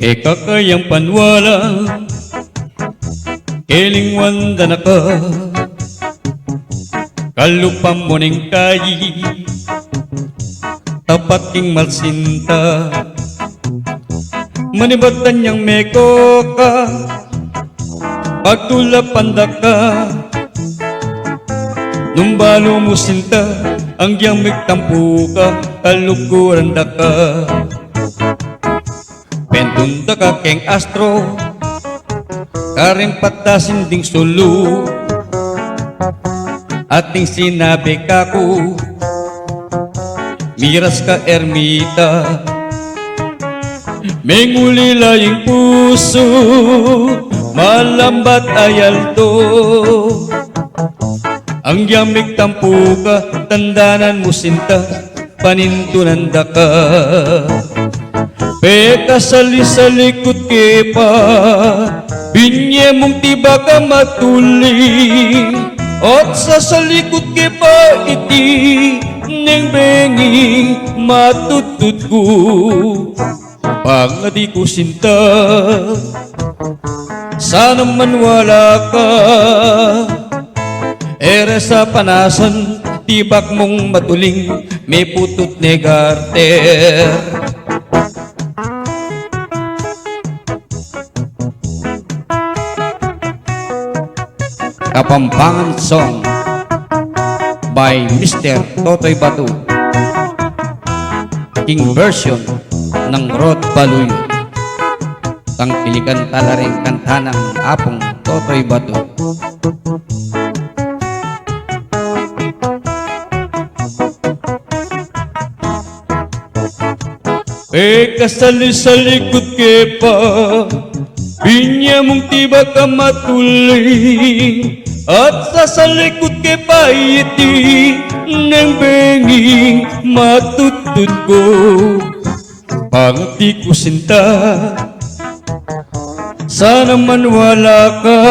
Kay kakayang panwala Kelingwan danaka Kalupam mo ning kayi Tapat king malsinta Manibatan niyang meko ka Pagtulap pandaka Numbalo mo sinta Ang diyang magtampu ka Kalukuran da ka Pentunda ka keng astro Karing patasin ding sulu Ating sinabi ka ko Miras ka ermita Mengulila yung puso Malambat ayalto Ang yamig tampu ka Tandanan mo sinta Panintunan da ka Peka sali-salikot ke pa Binye mong tiba ka matuling At sa salikot ke pa iti Neng bengi matutut ko Pangadi ko sinta Sana man wala ka Ere sa panasan Tibak mong matuling May putut negarter Kapampangan Song by Mr. Totoy Batu King version ng Rod Baluyo Tangkilikan talaring kanta ng Apong Totoy Batu kasali-salikot ke pa Binya mong tiba ka matuling At sa likod ke paiti Nang bengi matutut ko Pangati ko sinta Sana man wala ka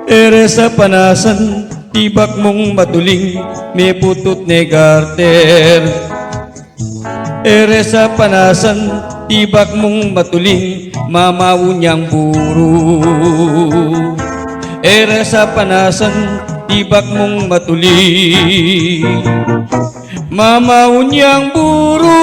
Ere sa panasan Tibak mong matuling May putut negarter Ere sa panasan Tibak mong matuling Mamawon niyang buro Ere sa panasan Tibak mong matuling Mamawon niyang buro